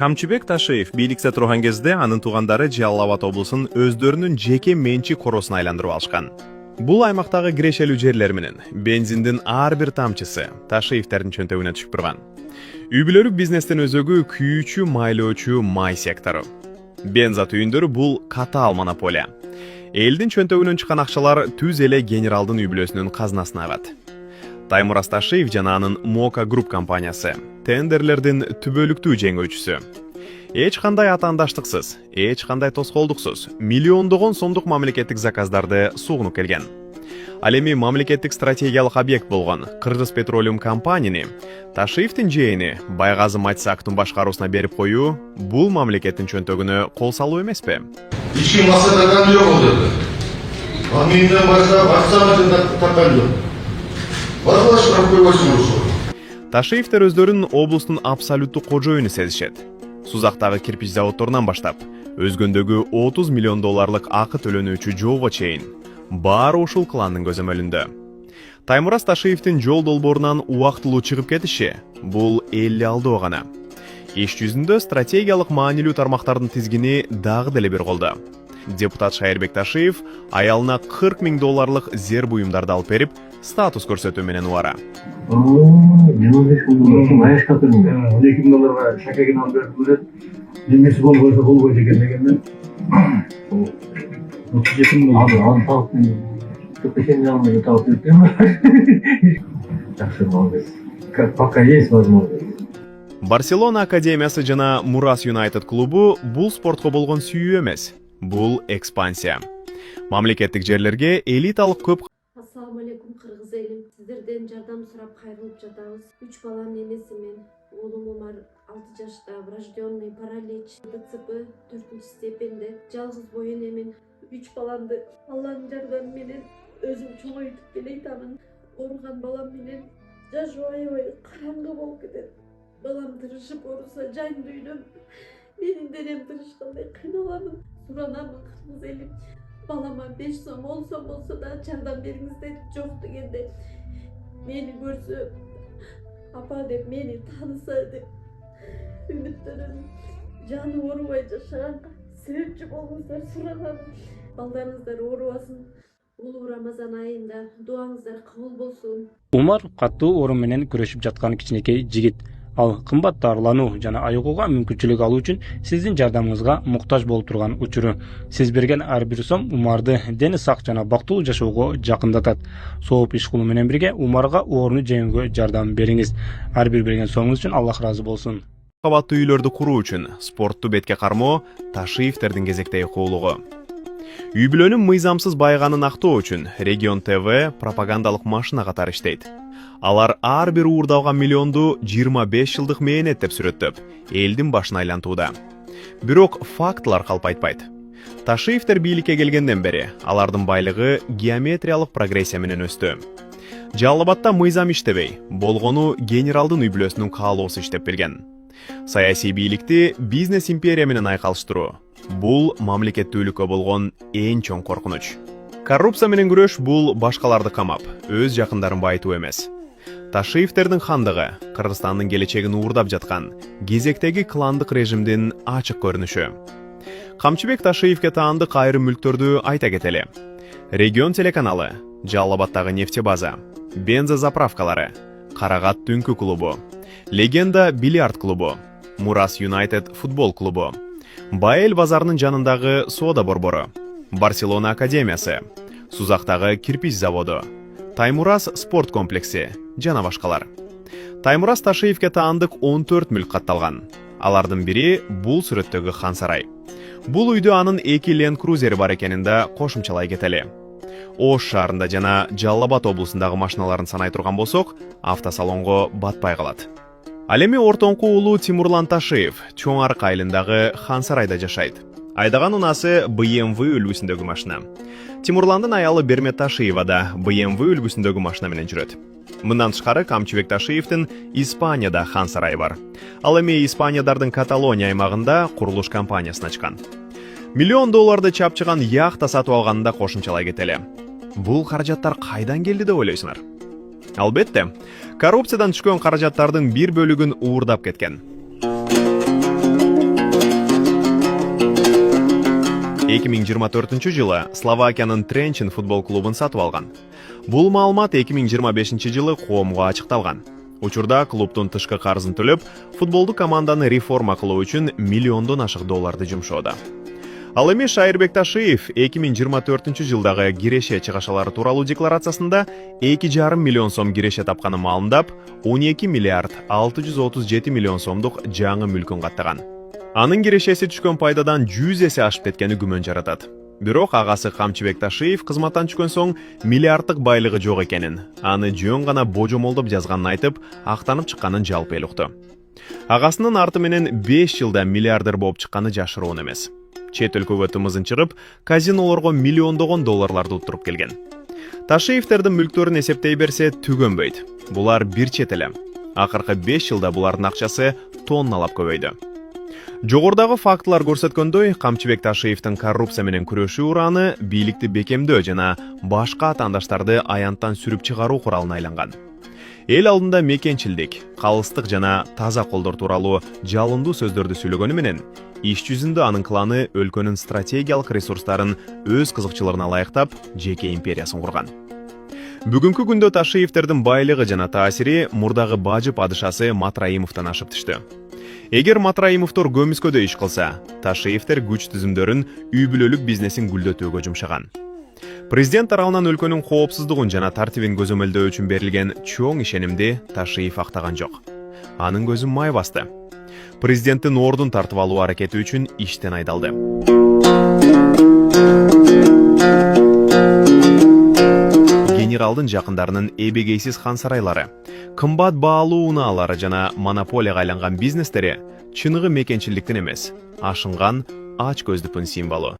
Камчыбек Ташиев бийликте турган кезде анын туугандары Жалал Абад облусун өздөрүнүн жеке менчик коросуна айландырып алышкан. Бул аймактагы кирешелүү жерлер менен бензиндин ар бир тамчысы Ташиевтердин чөнтөгүнө түшүп турган. Үй бүлөлүк бизнестин өзөгү күйүүчү, майлоочу май сектору. Бенза түйүндөрү бул катаал монополия. Элдин чөнтөгүнөн чыккан акчалар түз эле генералдын үй бүлөсүнүн казынасына агат. Таймураз Ташиев жана анын Мока Груп компаниясы тендерлердин түбөлүктүү жеңүүчүсү. Эч кандай атаандаштыксыз, эч кандай тоскоолдуксуз миллиондогон сомдук мамлекеттик заказдарды сугунуп келген. Ал эми мамлекеттик стратегиялык объект болгон Кыргыз Петролиум компанияны Ташиевдин жээни Байгазы Матисаковдун башкаруусуна берип коюу бул мамлекеттин чөнтөгүнө кол салуу эмеспи? Иши маселе жок болду. Маминден баштап акчаны таккан жок. Ташиевтер өздөрүн облустун абсолюттуу кожоюну сезишет. Сузактагы кирпич заводторунан баштап, өзгөндөгү 30 миллион долларлык акы төлөнүүчү жолго чейин баары ушул кландын көзөмөлүндө. Таймураз Ташиевдин жол долбоорунан убактылуу чыгып кетиши бул эле алдоо гана. Иш жүзүндө стратегиялык маанилүү тармактардын тизгини дагы деле бир колдо. Депутат Шайырбек Ташиев аялына 40 000 долларлык зер буюмдарды алып берип, статус көрсөтүү менен убара. Мен 15 000 аяшка бердим. 12 000 долларга шакегин алып бердим. Немеси болбойсо болбойт экен дегенмен. 37 000 доллар алып пешени алмай тауып бердим. Жакшы молодец. Пока есть возможность. Барселона академиясы жана Мурас Юнайтед клубу бул спортко болгон сүйүү эмес. Бул экспансия. Мамлекеттик жерлерге элиталык көп. Ассаламу алейкум кыргыз элим. Сиздерден жардам сурап кайрылып жатабыз. 3 баланын энесимин. Уулум Умар 6 жашта, врожденный паралич, ДЦП 4 степенде. Жалгыз бой энемин. 3 баламды Алланын жардамы менен өзүм чоңойтуп келатамын. Ооруган балам менен жашоо аябай караңгы болуп кетет. Балам тырышып ооруса жан дүйнөм. Менин денем тырышкандай кыйналамын. Суранамын кыргыз элим. Балама 5 сом, 10 сом болсо да жардам бериңиздер. Жок дегенде мени көрсө, апа деп мени тааныса деп үмүттөнөм. Жаны оорубай жашаганга себепчи болуңуздар суранамын. Балдарыңыздар оорубасын. Улуу Рамазан айында дуаңыздар кабыл болсун. Умар каттуу оору менен күрөшүп жаткан кичинекей жигит. Ал кымбат дарылануу жана айыгууга мүмкүнчүлүк алуу үчүн сиздин жардамыңызга муктаж болуп турган учуру. Сиз берген ар бир сом Умарды дени сак жана бактылуу жашоого жакындатат. Сооп иш кылуу менен бирге Умарга ооруну жеңүүгө жардам бериңиз. Ар бир берген сомуңуз үчүн Аллах ыраазы болсун. Кабаттуу үйлөрдү куруу үчүн спортту бетке кармоо Ташиевтердин кезектеги куулугу. Үй бүлөнүн мыйзамсыз байыганын актоо үчүн Регион ТВ пропагандалык машина катары иштейт. Алар ар бир уурдалган миллионду 25 жылдык мээнет деп сүрөттөп, элдин башын айлантууда. Бирок фактылар калп айтпайт. Ташиевтер бийликке келгенден бери алардын байлыгы геометриялык прогрессия менен өстү. Жалал Абадта мыйзам иштебей, болгону генералдын үй бүлөсүнүн каалоосу иштеп келген. Саясий бийликти бизнес империя менен айкалыштыруу бул мамлекеттүүлүккө болгон эң чоң коркунуч. Коррупция менен күрөш бул башкаларды камап, өз жакындарын байытуу эмес. Ташиевтердин хандыгы Кыргызстандын келечегин уурдап жаткан кезектеги кландык режимдин ачык көрүнүшү. Камчыбек Ташиевке таандык айрым мүлктөрдү айта кетели. Регион телеканалы, Жалал Абадтагы нефтебаза, бенза заправкалары, Карагат түнкү клубу, Легенда бильярд клубу, Мурас Юнайтед футбол клубу, Байел базарынын жанындагы соода борбору, Барселона академиясы, Сузактагы кирпич заводу, Таймураз спорт комплекси жана башкалар. Таймураз Ташиевке таандык 14 мүлк катталган. Алардын бири бул сүрөттөгү хан сарай. Бул үйдө анын 2 Land Cruiser бар экенин да кошумчалай кетели. Ош шаарында жана Жалал Абад облусундагы машиналарын санай турган болсок, автосалонго батпай калат. Ал эми ортоңку уулу Тимурлан Ташиев Чоң Арык айылындагы хан сарайда жашайт. Айдаган унасы BMW үлгүсүндөгү машина. Тимурландын аялы Бермет Ташиева да BMW үлгүсүндөгү машина менен жүрөт. Мындан тышкары Камчыбек Ташиевдин Испанияда хан сарайы бар. Ал эми Испаниядардын Каталония аймагында курулуш компаниясын ачкан. Миллион долларды чапчыган яхта сатып алганында кошумчалай кетели. Бул каражаттар кайдан келди деп ойлойсуңар? Албетте, коррупциядан түшкөн каражаттардын бир бөлүгүн уурдап кеткен. 2024-жылы Словакиянын Тренчин футбол клубун сатып алган. Бул маалымат 2025-жылы коомго ачыкталган. Учурда клубдун тышкы карызын төлөп, футболдук команданы реформа кылуу үчүн миллиондон ашык долларды жумшоодо. Ал эми Шайырбек Ташиев 2024-жылдагы киреше чыгашалары тууралуу декларациясында 2,5 миллион сом киреше тапканын маалымдап, 12 миллиард 637 миллион сомдук жаңы мүлкүн каттаган. Анын кирешеси түшкөн пайдадан 100 эсе ашып кеткени күмөн жаратат. Бирок агасы Камчыбек Ташиев кызматтан түшкөн соң миллиарддык байлыгы жок экенин, аны жөн гана божомолдоп жазганын айтып, актанып чыкканын жалпы эл укту. Агасынын арты менен 5 жылда миллиардер болуп чыкканы жашыруун эмес. Чет өлкөгө тымызын чыгып, казинолорго миллиондогон долларларды уттуруп келген. Ташиевтердин мүлктөрүн эсептей берсе түгөнбөйт. Булар бир чет эле. Акыркы 5 жылда булардын акчасы тонналап көбөйдү. Жогордагы фактылар көрсөткөндөй, Камчыбек Ташиевдин коррупция менен күрөшүү ураны бийликти бекемдөө жана башка атаандаштарды аянттан сүрүп чыгаруу куралына айланган. Эл алдында мекенчилдик, калыстык жана таза колдор тууралуу жалындуу сөздөрдү сүйлөгөнү менен, иш жүзүндө анын кланы өлкөнүн стратегиялык ресурстарын өз кызыкчылыгына ылайыктап, жеке империясын курган. Бүгүнкү күндө Ташиевтердин байлыгы жана таасири мурдагы бажы падышасы Матраимовдон ашып түштү. Эгер Матраимовдор көмүскөдө иш кылса, Ташиевтер күч түзүмдөрүн үй бүлөлүк бизнесин гүлдөтүүгө жумшаган. Президент тарабынан өлкөнүн коопсуздугун жана тартибин көзөмөлдөө үчүн берилген чоң ишенимди Ташиев актаган жок. Анын көзүн май басты. Президенттин ордун тартып алуу аракети үчүн иштен айдалды. Генералдын жакындарынын эбегейсиз хан сарайлары, кымбат баалуу унаалары жана монополияга айланган бизнестери чыныгы мекенчиликтин эмес, ашынган ач көздүктүн символу.